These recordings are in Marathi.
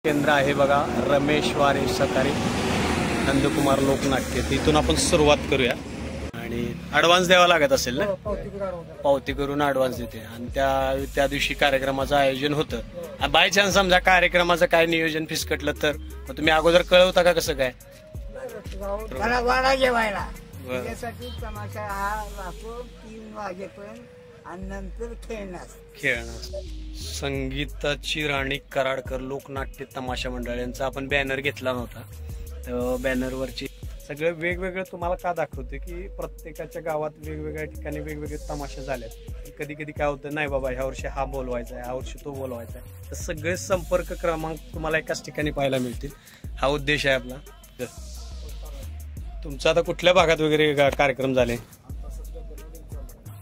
केंद्र आहे बघा, रमेश वारे सकाळी नंदकुमार लोकनाट्य. तिथून आपण सुरुवात करूया आणि ॲडव्हान्स द्यावा लागत असेल ना, पावती करून ॲडव्हान्स देते. आणि त्या दिवशी कार्यक्रमाचं आयोजन होतं. बाय चान्स समजा कार्यक्रमाचं काय नियोजन फिसकटलं तर तुम्ही अगोदर कळवता का कसं काय? वाडा जेवायला त्यासाठी तमाशा हा राहतो 3 वाजेपर्यंत आणि नंतर खेळणार. संगीताची राणी कराडकर लोकनाट्य तमाशा मंडळ यांचा आपण बॅनर घेतला नव्हता. तर बॅनरवरची सगळं वेगवेगळं तुम्हाला का दाखवते की प्रत्येकाच्या गावात वेगवेगळ्या ठिकाणी वेगवेगळे तमाशे झालेत. कधी कधी काय होतं, नाही बाबा ह्या वर्षी हा बोलवायचा आहे, ह्या वर्षी तो बोलवायचा आहे. तर सगळे संपर्क क्रमांक तुम्हाला एकाच ठिकाणी पाहायला मिळतील. हा उद्देश आहे आपला. तुमचा आता कुठल्या भागात वगैरे कार्यक्रम झाले?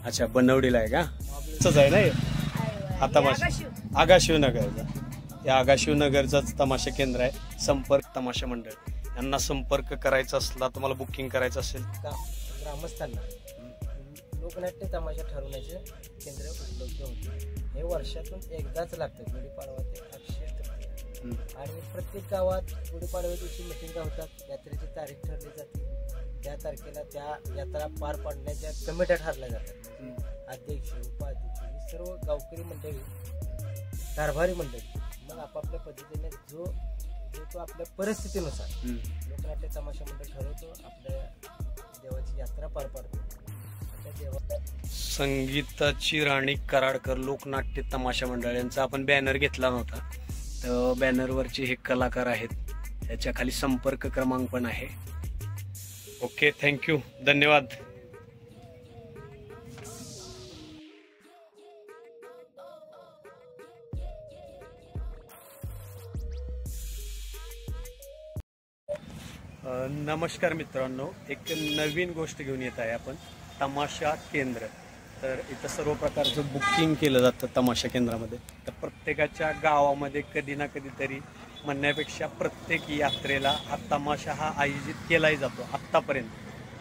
अच्छा, बनवडीला आहे का? तसंच आहे ना हा तमाशा, आगाशिवनगरचा. या आगाशिवनगरचाच तमाशा केंद्र आहे, संपर्क तमाशा मंडळ. यांना संपर्क करायचा असला, तुम्हाला बुकिंग करायचं असेल का ग्रामस्थांना लोकनाट्य तमाशा ठरवण्याचे केंद्र उपलब्ध होते. हे वर्षातून एकदाच लागतं, गुढीपाडवा ते अक्षय तृतीया. आणि प्रत्येक गावात गुढीपाडव्या दिवशी मिटिंगा होतात, यात्रेची तारीख ठरली जाते. त्या तारखेला त्या यात्रा पार पाडण्याच्या कमिट्या ठरल्या जातात. अध्यक्ष, उपाध्यक्ष ही सर्व गावकरी मंडळी, कारभारी मंडळी मग आपापल्या पद्धतीने जो तो आपल्या परिस्थितीनुसार लोकनाट्य तमाशा मंडळ ठरवतो, आपल्या देवाची यात्रा पार पाडतो. संगीताची राणी कराडकर लोकनाट्य तमाशा मंडळ यांचा आपण बॅनर घेतला नव्हता. तर बॅनरवरचे हे कलाकार आहेत, त्याच्या खाली संपर्क क्रमांक पण आहे. ओके, थँक्यू, धन्यवाद. नमस्कार मित्रांनो, एक नवीन गोष्ट घेऊन येत आहे आपण, तमाशा केंद्र. तर इथं सर्व प्रकारचं बुकिंग केलं जातं तमाशा केंद्रामध्ये. तर प्रत्येकाच्या गावामध्ये कधी ना कधीतरी म्हणण्यापेक्षा प्रत्येक यात्रेला हा तमाशा हा आयोजित केलाही जातो आत्तापर्यंत.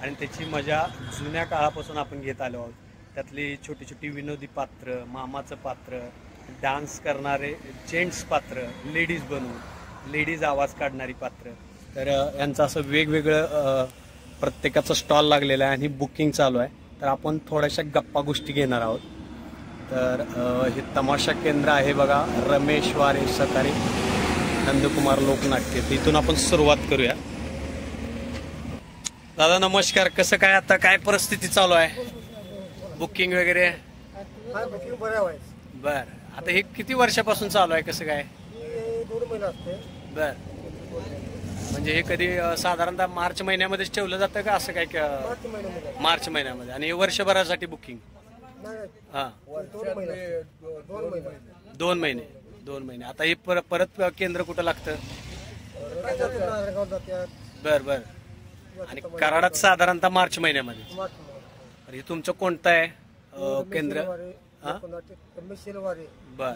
आणि त्याची मजा जुन्या काळापासून आपण घेत आलो आहोत. त्यातली छोटी छोटी विनोदी पात्र, मामाचं पात्र, डान्स करणारे जेंट्स पात्र, लेडीज बनवून लेडीज आवाज काढणारी पात्र. तर यांचं असं वेगवेगळं प्रत्येकाचा स्टॉल लागलेला आहे आणि बुकिंग चालू आहे. तर आपण थोड्याशा गप्पा गोष्टी घेणार आहोत. तर हे तमाशा केंद्र आहे बघा, रमेश वारे सकाळी नंदकुमार लोकनाट्य. तिथून आपण सुरुवात करूया. दादा नमस्कार, कसं काय आता काय परिस्थिती चालू आहे? बुकिंग वगैरे? बर, आता हे किती वर्षापासून चालू आहे, कसं काय? 2 महिने असते. बर, म्हणजे हे कधी साधारणतः मार्च महिन्यामध्येच ठेवलं जातं का असं काय? मार्च महिन्यामध्ये. आणि हे वर्षभरासाठी बुकिंग? हा, 2 महिने. आता हे परत केंद्र कुठं लागतं? बर बर. आणि कराडात साधारणतः मार्च महिन्यामध्ये. हे तुमचं कोणतं आहे केंद्र? बर,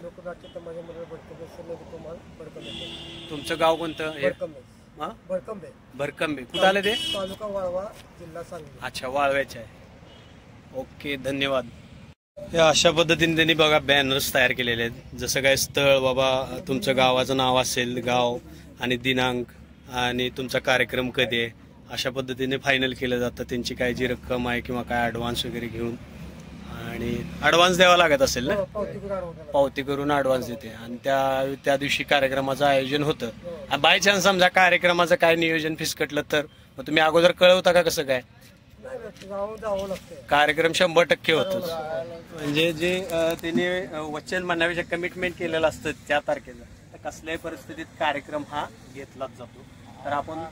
तुमचं गाव कोणतं? भरकंबे. कुठं आलं ते? तालुका वाळवा, जिल्हा सांगली. अच्छा, वाळव्याचे आहे. ओके, धन्यवाद. या अशा पद्धतीने त्यांनी बघा बॅनर्स तयार केलेले आहेत. जसं काय स्थळ, बाबा तुमचं गावाचं नाव असेल, गाव आणि दिनांक आणि तुमचा कार्यक्रम कधी आहे, अशा पद्धतीने फायनल केलं जातं. त्यांची काय जी रक्कम आहे किंवा काय ॲडव्हान्स वगैरे घेऊन. आणि ॲडव्हान्स द्यावा लागत असेल ना, पावती करून ॲडव्हान्स देते. आणि त्या दिवशी कार्यक्रमाचं आयोजन होतं. बाय चान्स समजा कार्यक्रमाचं काय नियोजन फिसकटलं तर तुम्ही अगोदर कळवता का कसं काय? कार्यक्रम 100% होतोच. म्हणजे जे त्यांनी वचन म्हणण्यापेक्षा कमिटमेंट केलेलं असतं त्या तारखेला, तर कसल्याही परिस्थितीत कार्यक्रम हा घेतलाच जातो. तर आपण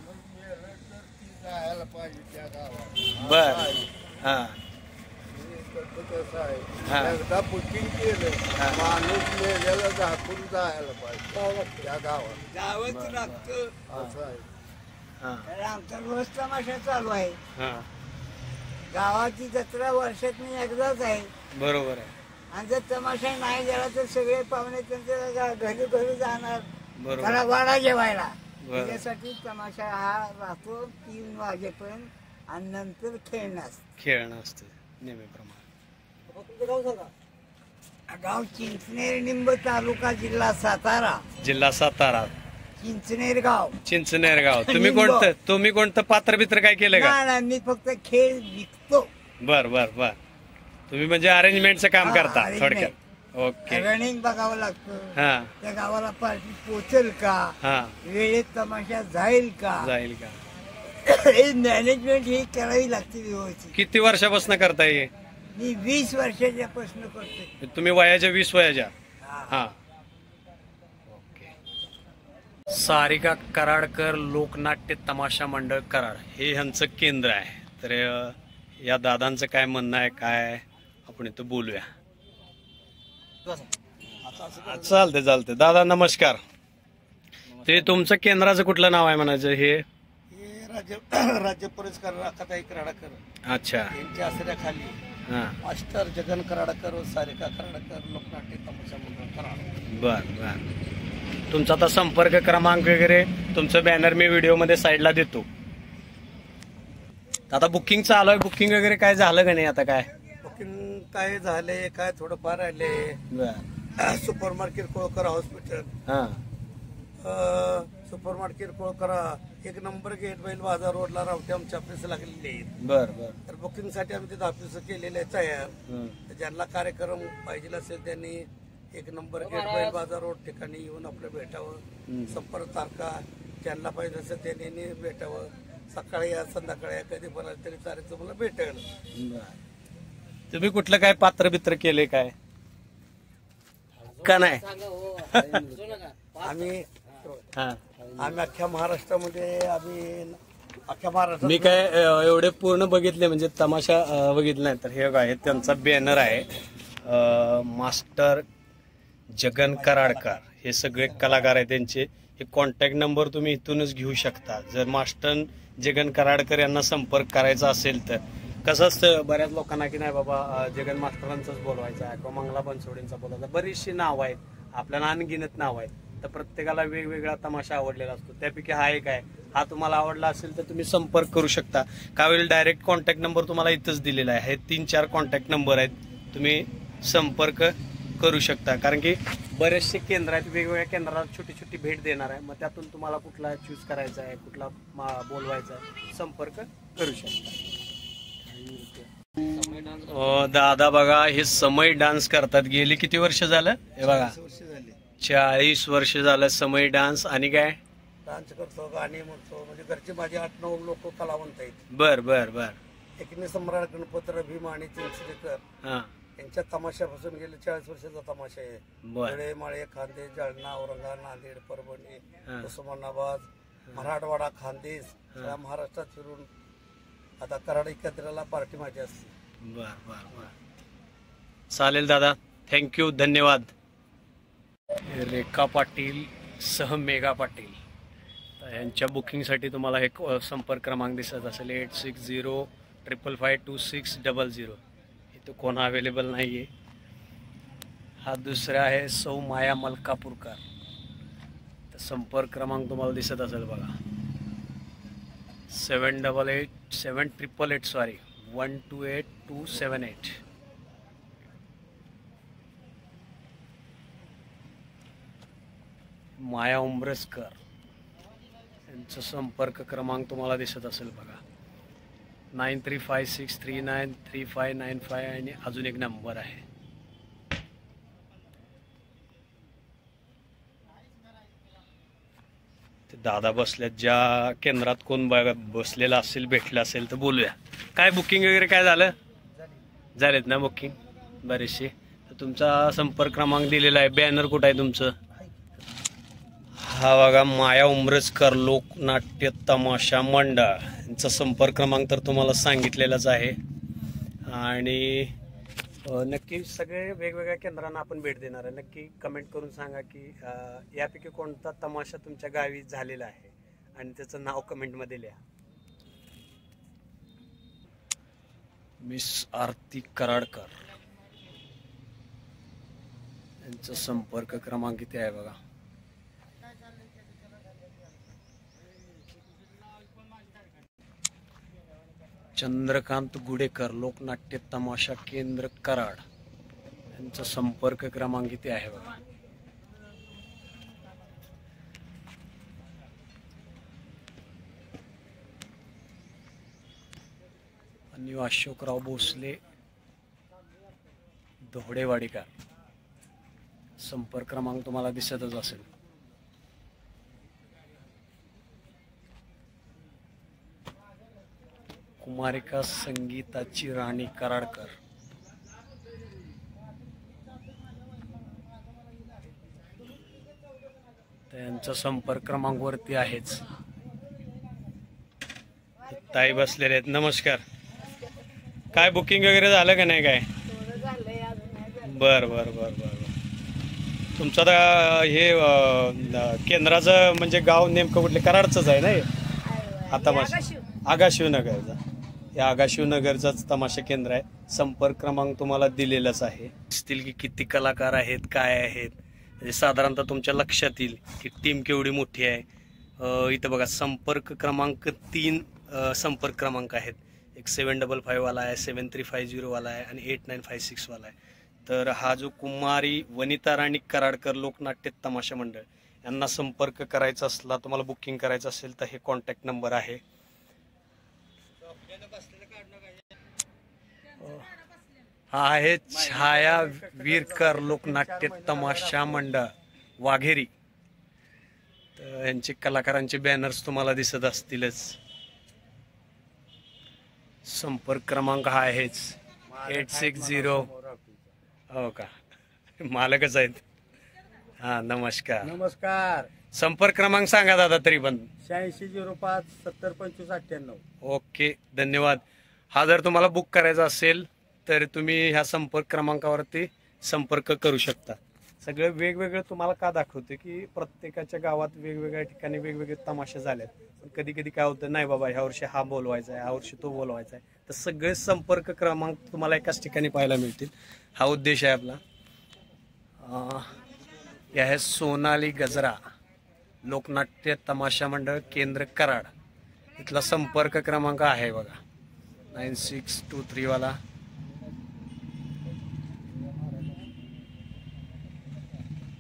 बर, हा एकदा बुकिंग केलं, माणूस मेलेला झाकून जायला पाहिजे त्या गावात लागतं. असं आहे. आमचा रोज तमाशा चालू आहे. गावाची जत्रा वर्षातून एकदाच आहे. बरोबर आहे. आणि जर तमाशा नाही झाला तर सगळे पाहुणे त्यांच्या घरी जाणार वाडा जेवायला. त्यासाठी तमाशा हा राहतो 3 वाजेपर्यंत आणि नंतर खेळणं असतं नेहमीप्रमाणे. गाव चिंचनेर, निंब तालुका, जिल्हा सातारा. चिंचनेर गाव. चिंचनेर गाव. तुम्ही कोणतं पात्र बित्र काय केलं का? नाही, मी फक्त खेळ विकतो. बर बर बर. तुम्ही म्हणजे अरेंजमेंटचं काम करता थोडक्यात. ओके. रनिंग बघावं लागतं. हा त्या गावाला पार्टी पोचेल का, हा वेळेत तमाशा जाईल का, जाईल का? हे मॅनेजमेंट ही करावी लागते व्यवस्थित. किती वर्षापासून करताय हे? मी 20 वर्षाच्या प्रश्न करतोय. तुम्ही वयाच्या 20 वयाच्या? हा. ओके. सारिका कराडकर लोकनाट्य तमाशा मंडळ कराड हे ह्यांचं केंद्र आहे. तर या दादांचं काय म्हणणं आहे काय आपण इथं बोलूया. चालते. दादा नमस्कार. ते तुमचं केंद्राचं कुठलं नाव आहे म्हणायचं? हे राज्य पुरस्कार राखाताई कराडकर अच्छा यांच्या आश्रयाखाली मास्टर जगन कराडकर व सारिका कराडकर लोकनाट्य तमाशा मंडळ कराड. बर. तुमचा आता संपर्क क्रमांक वगैरे तुमचं बॅनर मी व्हिडिओ मध्ये साईडला देतो. आता बुकिंग चालू आहे. बुकिंग वगैरे काय झालं का नाही? आता काय बुकिंग काय झाले काय थोडंफार आले. Super market Kolkar hospital, super market Kolkar 1 number gate Bail Bazar रोडला रावते आमचे ऑफिस लागलेले आहेत. बर. तर बुकिंग साठी आम्ही तिथे ऑफिस केलेले आहे तयार. ज्यांना कार्यक्रम पाहिजे असेल त्यांनी 1 नंबर गेट बैल बाजार रोड ठिकाणी येऊन आपलं भेटावं. संपर्क तारखा ज्यांना पाहिजे असेल त्यांनी भेटावं. सकाळी या संध्याकाळी या कधी बोला तरी चालेल, तुम्हाला भेटेल. तुम्ही कुठलं काय पात्र बित्र केले काय का नाही? आम्ही अख्ख्या महाराष्ट्रामध्ये मी काय एवढे पूर्ण बघितले म्हणजे तमाशा बघितला नाही. तर हे काय त्यांचा बॅनर आहे. मास्टर जगन कराडकर हे सगळे कलाकार आहेत. त्यांचे हे कॉन्टॅक्ट नंबर तुम्ही इथूनच घेऊ शकता. जर मास्टर जगन कराडकर यांना संपर्क करायचा असेल तर कसं असतं बऱ्याच लोकांना की नाही बाबा जगन मास्टरांचाच बोलवायचा आहे किंवा मंगला बनसोडेंचा बोलायचा. बरीचशी नाव आहेत, आपल्याला अनगिनत नाव आहेत. तर प्रत्येकाला वेगवेगळा तमाशा आवडलेला असतो. त्यापैकी हा एक आहे. हा तुम्हाला आवडला असेल तर तुम्ही संपर्क करू शकता. कावेळ डायरेक्ट कॉन्टॅक्ट नंबर तुम्हाला इथंच दिलेला आहे. हे 3-4 कॉन्टॅक्ट नंबर आहेत, तुम्ही संपर्क करू शकता. कारण की बरेचसे केंद्र आहेत, वेगवेगळ्या केंद्राला छोटी छोटी भेट देणार आहे. मग त्यातून तुम्हाला कुठला चूज करायचा आहे, कुठला बोलवायचा आहे, संपर्क करू शकता. दादा बघा हे समय डान्स करतात. गेली किती वर्ष झालं? हे बघा 40 वर्ष झालं समय डान्स. आणि काय डान्स करतो, गाणी म्हणतो. म्हणजे घरचे माझे 8-9 लोक कलावंत आहेत. बर. एकने सम्राट गणपतराव भीम आणि चिंचलेकर यांच्या तमाशापासून गेले 40 वर्षाचा तमाशा आहे. धुळे, माळे, खानदेश, जालना, औरंगाबाद, नांदेड, परभणी, उस्मानाबाद, मराठवाडा, खानदेश या महाराष्ट्रात फिरून आता कराड एकत्र्याला पार्टी माझी असते. बर. चालेल दादा, थँक्यू, धन्यवाद. रेखा पाटील सह मेघा पाटील यांच्या बुकिंगसाठी तुम्हाला एक संपर्क क्रमांक दिसत असेल 8605552600. इथं कोण अवेलेबल नाही आहे. हा दुसरा आहे सौ माया मलकापूरकर. तर संपर्क क्रमांक तुम्हाला दिसत असेल बघा 1288278. माया उंबरसकर यांचा संपर्क क्रमांक तुम्हाला दिसत असेल बघा 9356393595 आणि अजून एक नंबर आहे. ते दादा बसल्यात. ज्या केंद्रात कोण बसलेला असेल, भेटला असेल तर बोलूया. काय बुकिंग वगैरे काय झालेत ना बुकिंग बरेचसे. तर तुमचा संपर्क क्रमांक दिलेला आहे. बॅनर कुठं आहे तुमचं? हा बघा माया उंबरसकर लोकनाट्य तमाशा मंडळ यांचा संपर्क क्रमांक तर तुम्हाला सांगितलेलाच आहे. आणि नक्की सगळे वेगवेगळ्या केंद्रांना आपण भेट देणार आहे. नक्की कमेंट करून सांगा की यापैकी कोणता तमाशा तुमच्या गावी झालेला आहे आणि त्याचं नाव कमेंटमध्ये लिहा. मिस आरती कराडकर यांचा संपर्क क्रमांक किती आहे बघा चंद्रकांत गुडेकर लोकनाट्य तमाशा केंद्र कराड यांचा संपर्क क्रमांक किती आहे बघा न्यू अशोकराव भोसले दोहडेवाडीकर. संपर्क क्रमांक तुम्हाला दिसतच असेल. कुमारिका संगीताची राणी कराडकर. त्यांचा संपर्क क्रमांक वरती आहेच. ताई बसलेले आहेत. नमस्कार. काय बुकिंग वगैरे झालं का नाही काय? बर बर बर बर. तुमचं आता हे केंद्राचं म्हणजे गाव नेमकं कुठले? कराडचंच आहे ना आता? आगाशिवनगरचा. हे आगाशिवनगरचाच तमाशा केंद्र आहे. संपर्क क्रमांक तुम्हाला दिलेलाच आहे. दिसतील की किती कलाकार आहेत, काय आहेत, म्हणजे साधारणतः तुमच्या लक्षात येईल की टीम केवढी मोठी आहे. इथं बघा संपर्क क्रमांक 3 संपर्क क्रमांक आहेत. एक 755 वाला आहे, 7350 वाला आहे आणि 8956 वाला आहे. तर हा जो कुमारी वनिता राणी कराडकर लोकनाट्य तमाशा मंडळ यांना संपर्क करायचा असला, तुम्हाला बुकिंग करायचं असेल तर हे कॉन्टॅक्ट नंबर आहे. हा आहे छाया वीरकर लोकनाट्य तमाशा मंडळ वाघेरी. तर यांचे कलाकारांचे बॅनर्स तुम्हाला दिसत असतीलच. संपर्क क्रमांक हा आहेच 860. हो का, मालकच आहेत. हा नमस्कार. नमस्कार. संपर्क क्रमांक सांगा दादा तरी पण. 8605 702598. ओके, धन्यवाद. हा जर तुम्हाला बुक करायचा असेल तर तुम्ही ह्या संपर्क क्रमांकावरती संपर्क करू शकता. सगळं वेगवेगळं तुम्हाला का दाखवते की प्रत्येकाच्या गावात वेगवेगळ्या ठिकाणी वेगवेगळे तमाशे झालेत. पण कधी कधी काय होतं, नाही बाबा ह्या वर्षी हा बोलवायचा आहे, ह्या वर्षी तो बोलवायचा आहे, तर सगळे संपर्क क्रमांक तुम्हाला एकाच ठिकाणी पाहायला मिळतील. हा उद्देश आहे आपला. हे आहे सोनाली गजरा लोकनाट्य तमाशा मंडळ केंद्र कराड. इथला संपर्क क्रमांक आहे बघा 9623 वाला.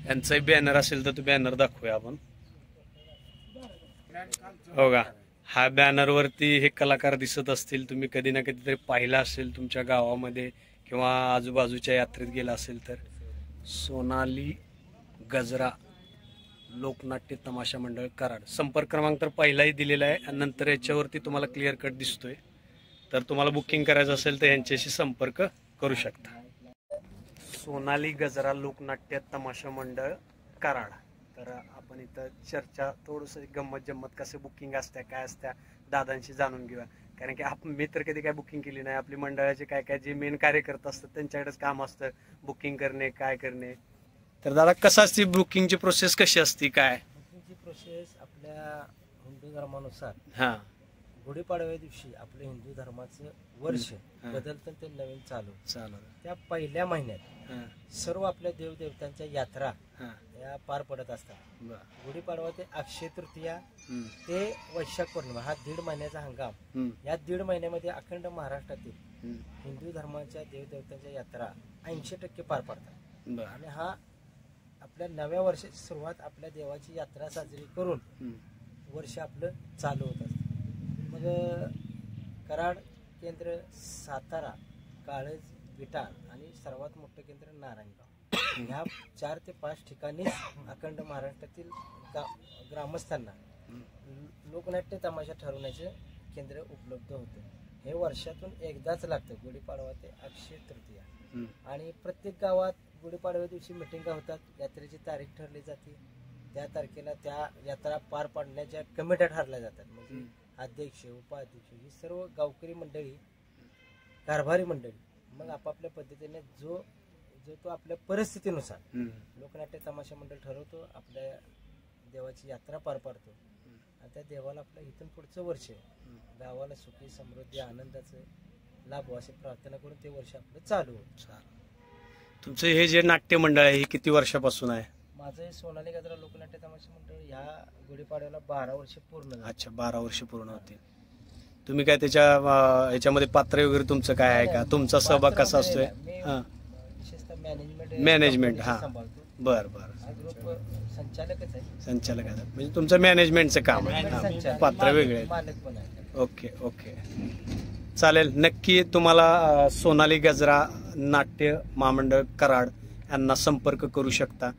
यांचाही बॅनर असेल तर तो बॅनर दाखवूया आपण. हो का, हा बॅनरवरती हे कलाकार दिसत असतील. तुम्ही कधी ना कधीतरी पाहिला असेल तुमच्या गावामध्ये किंवा आजूबाजूच्या यात्रेत गेला असेल तर. सोनाली गजरा लोकनाट्य तमाशा मंडळ कराड. संपर्क क्रमांक तर पहिलाही दिलेला आहे आणि नंतर याच्यावरती तुम्हाला क्लिअर कट दिसतोय. तर तुम्हाला बुकिंग करायचं असेल तर यांच्याशी संपर्क करू शकता. सोनाली गजरा लोकनाट्य तमाशा मंडळ कराड. तर आपण इथं चर्चा थोडंसं गंमत जम्मत कसं बुकिंग असत्या काय असत्या दादांशी जाणून घेऊया. कारण की मी तर कधी काय बुकिंग केली नाही. आपली मंडळाचे काय काय जे मेन कार्यकर्ते असतात त्यांच्याकडेच काम असतं बुकिंग करणे काय करणे. तर दादा कसं असते बुकिंगची प्रोसेस, कशी असते काय? बुकिंगची प्रोसेस आपल्या हिंदू धर्मानुसार हां गुढीपाडव्या दिवशी आपलं हिंदू धर्माचं वर्ष बदलतं ते नवीन चालू. त्या पहिल्या महिन्यात सर्व आपल्या देवदेवतांच्या यात्रा या पार पडत असतात. गुढीपाडवा ते अक्षय तृतीया ते वैशाख पौर्णिमा हा 1.5 महिन्याचा हंगाम. या 1.5 महिन्यामध्ये अखंड महाराष्ट्रातील हिंदू धर्माच्या देवदेवतांच्या यात्रा 80% पार पडतात. आणि हा आपल्या नव्या वर्षाची सुरुवात आपल्या देवाची यात्रा साजरी करून वर्ष आपलं चालू होत असतं. मग कराड केंद्र, सातारा, काळज, विटा आणि सर्वात मोठं केंद्र नारायणगाव ह्या 4 ते 5 ठिकाणी अखंड महाराष्ट्रातील ग्रामस्थांना लोकनाट्य तमाशा ठरवण्याचे केंद्र उपलब्ध होते. हे वर्षातून एकदाच लागतं, गुढीपाडवा ते अक्षय तृतीया. आणि प्रत्येक गावात गुढीपाडव्या दिवशी मिटिंगा होतात, यात्रेची तारीख ठरली जाते, त्या तारखेला त्या यात्रा पार पाडण्याच्या कमिट्या ठरल्या जातात. म्हणजे अध्यक्ष, उपाध्यक्ष ही सर्व गावकरी मंडळी, कारभारी मंडळी मग आपापल्या पद्धतीने जो तो आपल्या परिस्थितीनुसार लोकनाट्य तमाशा मंडळ ठरवतो, आपल्या देवाची यात्रा पार पाडतो आणि त्या देवाला आपलं इथून पुढचं वर्ष गावाला सुखी समृद्धी आनंदाचं लाभ अशी प्रार्थना करून ते वर्ष आपलं चालू होतं. तुमचं हे जे नाट्य मंडळ आहे हे किती वर्षापासून आहे? माझं हे सोनाली गजरा लोकनाट्य तमाशा मंडळ ह्या गुढीपाडव्याला 12 वर्ष पूर्ण झाली. अच्छा, 12 वर्ष पूर्ण होते. तुम्ही काय त्याच्या ह्याच्यामध्ये पात्र वगैरे तुमचं काय आहे का? तुमचा सहभाग कसा असतोय? हा, मॅनेजमेंट. हा, बर बर. संचालकच आहे. संचालक आहे म्हणजे तुमचं मॅनेजमेंटचं काम आहे. पात्र वेगळे. मालक पण आहे. ओके ओके, चालेल, नक्की तुम्हाला सोनाली गजरा नाट्य महामंडळ कराड यांना संपर्क करू शकता.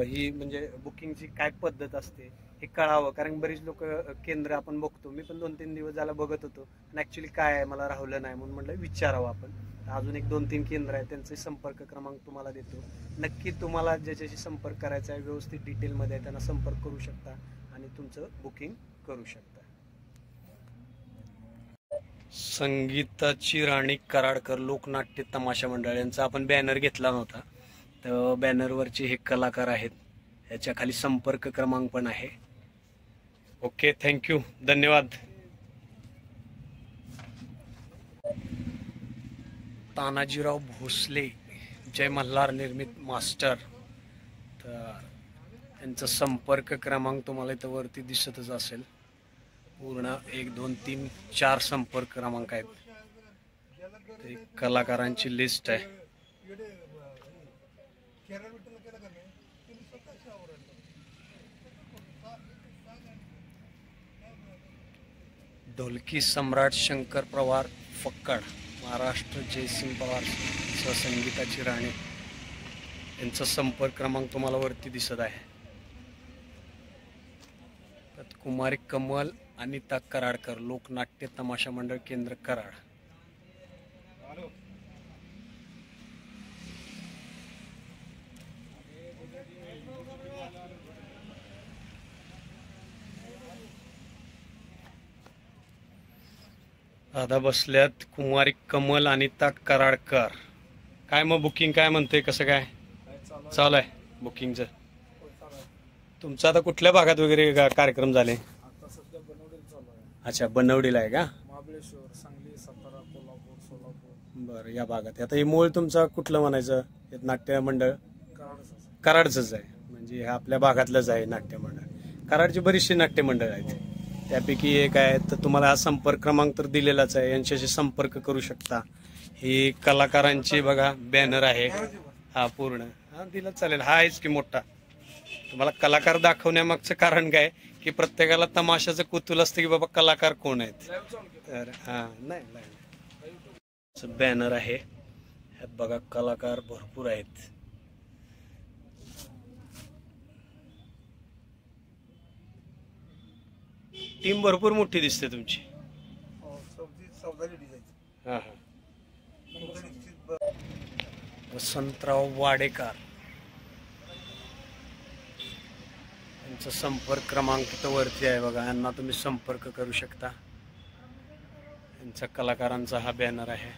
ही म्हणजे बुकिंगची काय पद्धत असते हे कळावं, कारण बरीच लोक केंद्र आपण बघतो, मी पण 2-3 दिवस झाला बघत होतो आणि ॲक्च्युली काय आहे मला राहुलं नाही म्हणून म्हटलं विचारावं आपण. अजून एक 2-3 केंद्र आहे, त्यांचे संपर्क क्रमांक तुम्हाला देतो. नक्की तुम्हाला ज्याच्याशी संपर्क करायचा आहे व्यवस्थित डिटेलमध्ये आहे त्यांना संपर्क करू शकता आणि तुमचं बुकिंग करू शकता. संगीताची राणी कराडकर लोकनाट्य तमाशा मंडळ यांचा आपण बॅनर घेतला नव्हता, तर बॅनरवरचे हे कलाकार आहेत, याच्या खाली संपर्क क्रमांक पण आहे. ओके, थँक्यू, धन्यवाद. तानाजीराव भोसले जय मल्हार निर्मित मास्टर, तर यांचा संपर्क क्रमांक तुम्हाला इथं वरती दिसतच असेल. पूर्ण 1, 2, 3, 4 संपर्क क्रमांक आहेत. ते कलाकारांची लिस्ट आहे. ढोलकी सम्राट शंकर पवार फक्कड, महाराष्ट्र जयसिंग पवार संगीताची राणी यांचा संपर्क क्रमांक तुम्हाला वरती दिसत आहे. त्यात कुमारी कमल अनिता कराडकर लोकनाट्य तमाशा मंडळ केंद्र कराड. दादा बसल्यात कुमारी कमल अनिता कराडकर. काय मग बुकिंग काय म्हणते, कसं काय चालू आहे बुकिंगचं? तुमचं आता कुठल्या भागात वगैरे कार्यक्रम झाले? अच्छा, बनवडीला आहे का? महाबळेश्वर, सांगली, सातारा, कोल्हापूर, सोलापूर. बरं, या भागात. आता हे मूळ तुमचं कुठलं म्हणायचं नाट्य मंडळ? कराडचंच आहे, म्हणजे हे आपल्या भागातलंच आहे नाट्य मंडळ. कराडची बरीचशी नाट्य मंडळ आहेत, त्यापैकी एक आहे. तर तुम्हाला हा संपर्क क्रमांक तर दिलेलाच आहे, यांच्याशी संपर्क करू शकता. ही कलाकारांची बघा बॅनर आहे, हा पूर्ण हा दिला चालेल. हा आहेच की मोठा. तुम्हाला कलाकार दाखवण्यामागचं कारण काय की प्रत्येकाला तमाशाचं कुतूहल असतं की बाबा कलाकार कोण आहेत. तर हा नाही बॅनर आहे, ह्यात बघा कलाकार भरपूर आहेत. टीम भरपूर मोठी दिसते तुमची. हा हा. वसंतराव वाडेकर यांचा संपर्क क्रमांक तर वरती आहे बघा, यांना तुम्ही संपर्क करू शकता. यांचा कलाकारांचा हा बॅनर आहे.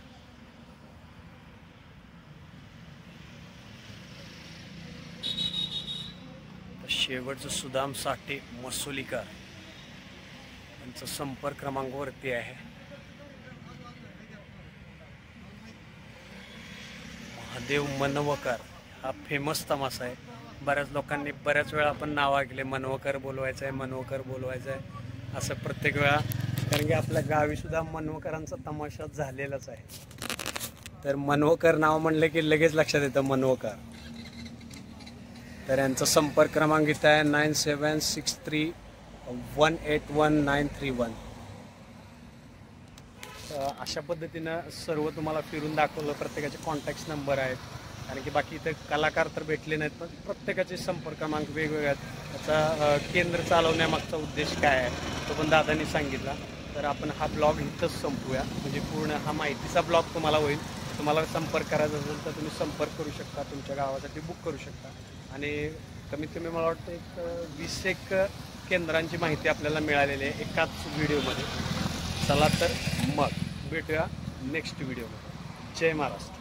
शेवटचं सुदाम साठे मसोलीकर यांचा संपर्क क्रमांक वरती आहे. महादेव मनवकर हा फेमस तमाशा आहे. बऱ्याच लोकांनी बऱ्याच वेळा आपण नाव ऐकले, मनवकर बोलवायचं आहे, मनवकर बोलवायचं आहे असं प्रत्येक वेळा, कारण की आपल्या गावी सुद्धा मनवकरांचा तमाशा झालेलाच आहे. तर मनवकर नाव म्हणलं की लगेच लक्षात येतं मनवकर. तर यांचा संपर्क क्रमांक इथं आहे 9763181931. अशा पद्धतीनं सर्व तुम्हाला फिरून दाखवलं. प्रत्येकाचे कॉन्टॅक्ट नंबर आहेत, कारण की बाकी इथं कलाकार तर भेटले नाहीत, पण प्रत्येकाचे संपर्क क्रमांक वेगवेगळे आहेत. त्याचा केंद्र चालवण्यामागचा उद्देश काय आहे तो पण दादांनी सांगितला. तर आपण हा ब्लॉग इथंच संपूया, म्हणजे पूर्ण हा माहितीचा ब्लॉग तुम्हाला होईल. तुम्हाला संपर्क करायचा असेल तर तुम्ही संपर्क करू शकता, तुमच्या गावासाठी बुक करू शकता. आणि कमीत कमी मला वाटतं एक 20 केंद्रांची माहिती आपल्याला मिळालेली आहे एकाच व्हिडिओमध्ये. चला तर मग भेटूया नेक्स्ट व्हिडिओमध्ये. जय महाराष्ट्र.